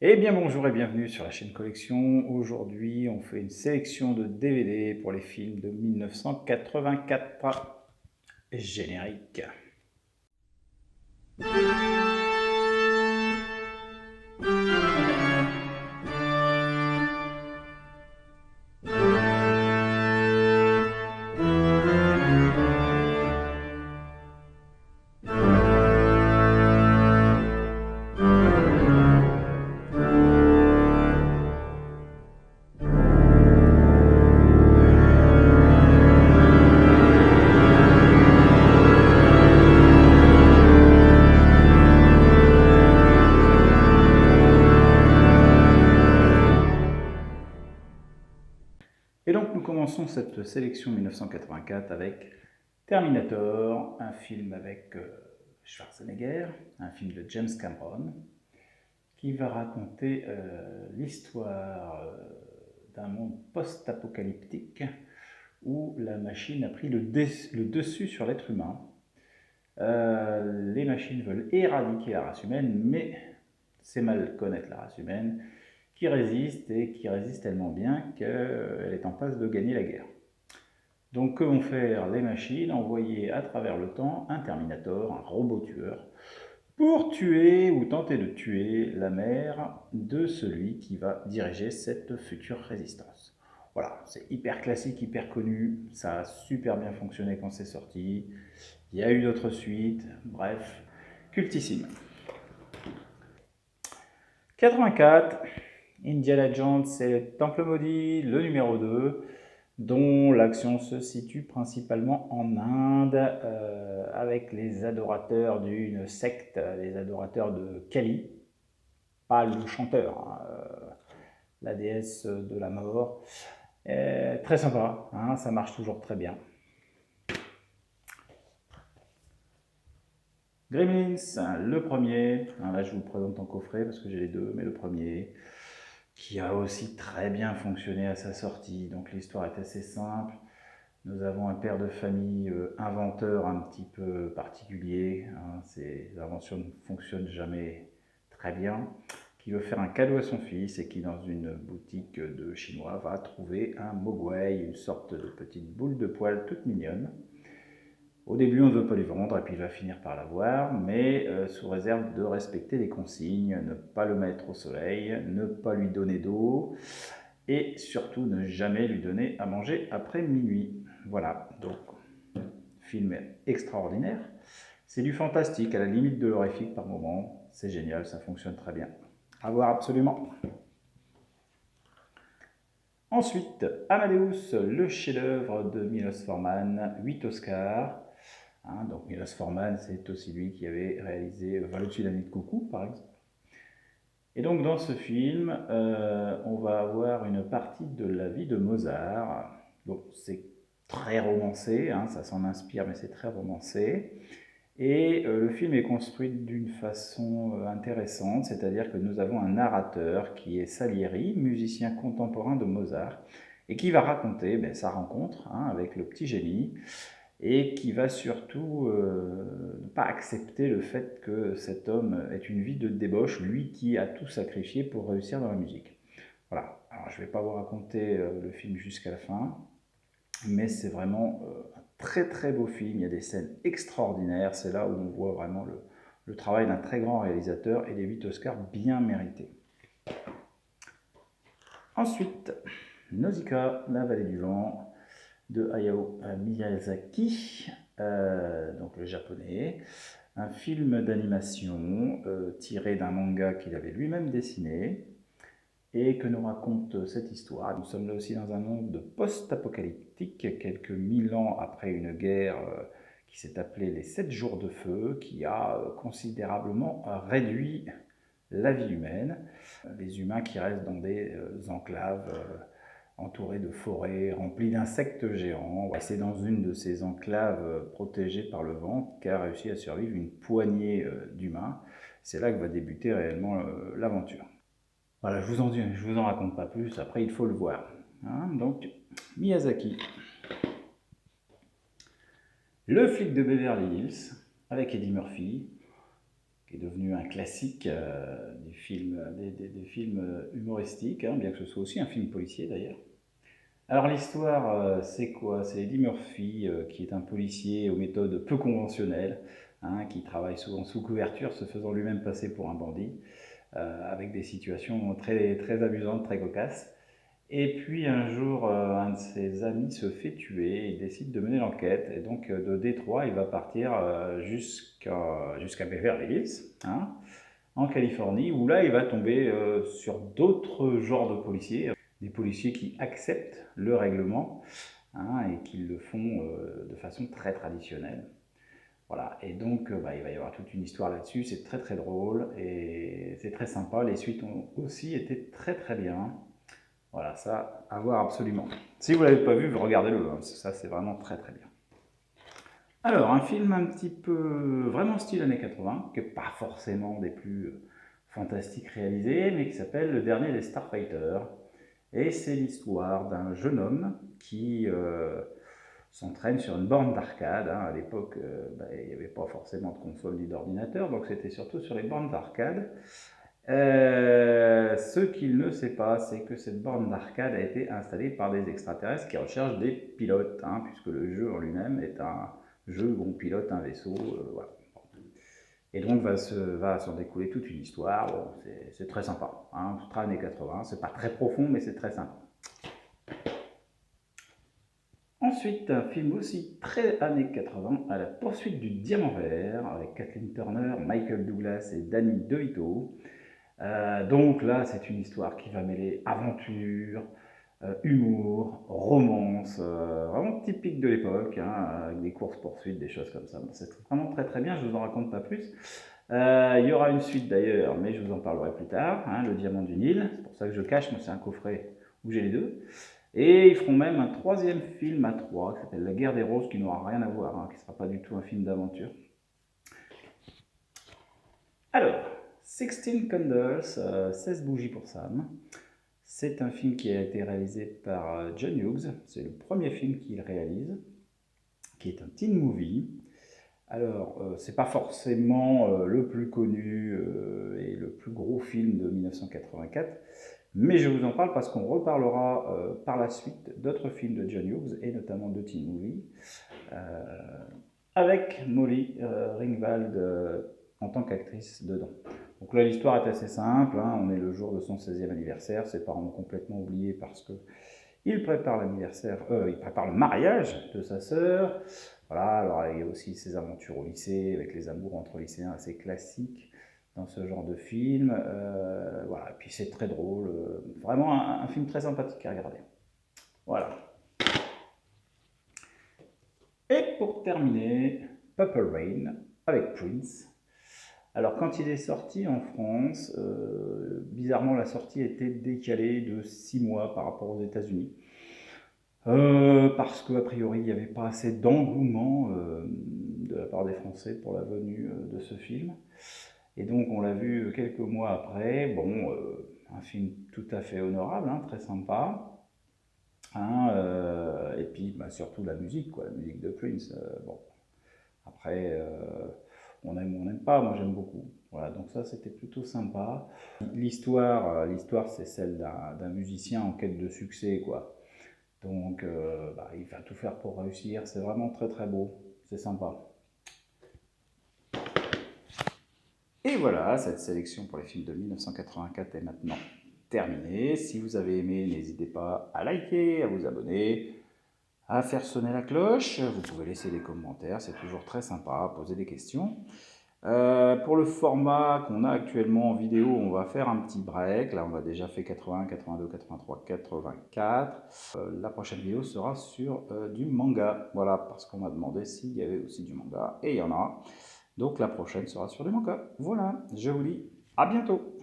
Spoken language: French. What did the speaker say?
Eh bien bonjour et bienvenue sur la chaîne Collection. Aujourd'hui on fait une sélection de DVD pour les films de 1984. Générique. Et donc nous commençons cette sélection 1984 avec Terminator, un film avec Schwarzenegger, un film de James Cameron, qui va raconter l'histoire d'un monde post-apocalyptique où la machine a pris le dessus sur l'être humain. Les machines veulent éradiquer la race humaine, mais c'est mal connaître la race humaine, qui résiste et qui résiste tellement bien qu'elle est en passe de gagner la guerre. Donc que vont faire les machines? Envoyer à travers le temps un Terminator, un robot tueur, pour tuer ou tenter de tuer la mère de celui qui va diriger cette future résistance. Voilà, c'est hyper classique, hyper connu, ça a super bien fonctionné quand c'est sorti, il y a eu d'autres suites, bref, cultissime. 84, Indiana Jones et le Temple Maudit, le numéro 2, dont l'action se situe principalement en Inde, avec les adorateurs d'une secte, les adorateurs de Kali, pas le chanteur, hein, la déesse de la mort. Très sympa, hein, ça marche toujours très bien. Gremlins, le premier, là je vous le présente en coffret parce que j'ai les deux, mais le premier, qui a aussi très bien fonctionné à sa sortie. Donc l'histoire est assez simple. Nous avons un père de famille inventeur un petit peu particulier, hein, ses inventions ne fonctionnent jamais très bien, qui veut faire un cadeau à son fils et qui dans une boutique de chinois va trouver un mogwai, une sorte de petite boule de poil toute mignonne. Au début, on ne veut pas lui vendre et puis il va finir par l'avoir, mais sous réserve de respecter les consignes, ne pas le mettre au soleil, ne pas lui donner d'eau et surtout ne jamais lui donner à manger après minuit. Voilà, donc film extraordinaire. C'est du fantastique, à la limite de l'horrifique par moment. C'est génial, ça fonctionne très bien. À voir absolument. Ensuite, Amadeus, le chef-d'œuvre de Milos Forman, 8 Oscars. Hein, donc Milos Forman, c'est aussi lui qui avait réalisé Va au-dessus d'un nid de coucou, par exemple. Et donc dans ce film, on va avoir une partie de la vie de Mozart. Donc c'est très romancé, hein, ça s'en inspire, mais c'est très romancé. Et le film est construit d'une façon intéressante, c'est-à-dire que nous avons un narrateur qui est Salieri, musicien contemporain de Mozart, et qui va raconter sa rencontre, hein, avec le petit génie, et qui va surtout ne pas accepter le fait que cet homme ait une vie de débauche, lui qui a tout sacrifié pour réussir dans la musique. Voilà, alors je ne vais pas vous raconter le film jusqu'à la fin, mais c'est vraiment un très très beau film, il y a des scènes extraordinaires, c'est là où on voit vraiment le travail d'un très grand réalisateur et des 8 Oscars bien mérités. Ensuite, Nausicaa, la vallée du vent, de Hayao Miyazaki, donc le japonais, un film d'animation tiré d'un manga qu'il avait lui-même dessiné et que nous raconte cette histoire. Nous sommes là aussi dans un monde post-apocalyptique, quelques 1000 ans après une guerre qui s'est appelée les 7 jours de feu, qui a considérablement réduit la vie humaine. Les humains qui restent dans des enclaves entouré de forêts, remplies d'insectes géants. C'est dans une de ces enclaves protégées par le vent qu'a réussi à survivre une poignée d'humains. C'est là que va débuter réellement l'aventure. Voilà, je vous en raconte pas plus, après il faut le voir. Hein, donc, Miyazaki. Le flic de Beverly Hills, avec Eddie Murphy. qui est devenu un classique des films humoristiques, hein, bien que ce soit aussi un film policier d'ailleurs. Alors l'histoire, c'est quoi? C'est Eddie Murphy, qui est un policier aux méthodes peu conventionnelles, hein, qui travaille souvent sous couverture, se faisant lui-même passer pour un bandit, avec des situations très, très amusantes, très cocasses. Et puis un jour, un de ses amis se fait tuer, il décide de mener l'enquête, et donc de Détroit, il va partir jusqu'à Beverly Hills, hein, en Californie, où là, il va tomber sur d'autres genres de policiers, des policiers qui acceptent le règlement, hein, et qui le font de façon très traditionnelle. Voilà, et donc il va y avoir toute une histoire là-dessus, c'est très très drôle et c'est très sympa. Les suites ont aussi été très très bien. Voilà, ça, à voir absolument. Si vous ne l'avez pas vu, regardez-le, hein, ça c'est vraiment très très bien. Alors, un film un petit peu vraiment style années 80, qui n'est pas forcément des plus fantastiques réalisés, mais qui s'appelle Le Dernier des Starfighters. Et c'est l'histoire d'un jeune homme qui s'entraîne sur une borne d'arcade, hein. À l'époque, il n'y avait pas forcément de console ni d'ordinateur, donc c'était surtout sur les bornes d'arcade. Ce qu'il ne sait pas, c'est que cette borne d'arcade a été installée par des extraterrestres qui recherchent des pilotes, hein, puisque le jeu en lui-même est un jeu où on pilote un vaisseau. Voilà. Et donc va s'en découler toute une histoire. Bon, c'est très sympa, hein, très années 80. C'est pas très profond, mais c'est très sympa. Ensuite, un film aussi très années 80, À la poursuite du diamant vert, avec Kathleen Turner, Michael Douglas et Danny DeVito. Donc là, c'est une histoire qui va mêler aventure, humour, romance, vraiment typique de l'époque, hein, avec des courses-poursuites, des choses comme ça. Bon, c'est vraiment très très bien, je vous en raconte pas plus. Il y aura une suite d'ailleurs, mais je vous en parlerai plus tard, hein, Le Diamant du Nil, c'est pour ça que je le cache, moi c'est un coffret où j'ai les deux. Et ils feront même un troisième film à trois qui s'appelle La Guerre des Roses, qui n'aura rien à voir, hein, qui ne sera pas du tout un film d'aventure. Alors, 16 Candles, 16 bougies pour Sam. C'est un film qui a été réalisé par John Hughes. C'est le premier film qu'il réalise, qui est un teen movie. Alors, c'est pas forcément le plus connu et le plus gros film de 1984, mais je vous en parle parce qu'on reparlera par la suite d'autres films de John Hughes et notamment de teen movie, euh, avec Molly Ringwald en tant qu'actrice dedans. Donc là, l'histoire est assez simple, hein. On est le jour de son 16e anniversaire. Ses parents ont complètement oublié parce que il prépare il prépare le mariage de sa sœur. Voilà, alors il y a aussi ses aventures au lycée, avec les amours entre lycéens assez classiques dans ce genre de film. Voilà, et puis c'est très drôle. Vraiment un film très sympathique à regarder. Voilà. Et pour terminer, Purple Rain avec Prince. Alors quand il est sorti en France, bizarrement la sortie était décalée de 6 mois par rapport aux États-Unis. Parce qu'a priori il n'y avait pas assez d'engouement de la part des Français pour la venue de ce film. Et donc on l'a vu quelques mois après. Bon, un film tout à fait honorable, hein, très sympa. Hein, et puis surtout la musique, quoi, la musique de Prince. Bon, après, on aime ou on n'aime pas, moi j'aime beaucoup. Voilà, donc ça c'était plutôt sympa. L'histoire c'est celle d'un musicien en quête de succès, quoi. Donc il va tout faire pour réussir, c'est vraiment très très beau, c'est sympa. Et voilà, cette sélection pour les films de 1984 est maintenant terminée. Si vous avez aimé, n'hésitez pas à liker, à vous abonner, à faire sonner la cloche. Vous pouvez laisser des commentaires, c'est toujours très sympa, poser des questions. Pour le format qu'on a actuellement en vidéo, on va faire un petit break. Là, on a déjà fait 80, 82, 83, 84. La prochaine vidéo sera sur du manga. Voilà, parce qu'on m'a demandé s'il y avait aussi du manga. Et il y en a. Donc la prochaine sera sur du manga. Voilà, je vous dis à bientôt.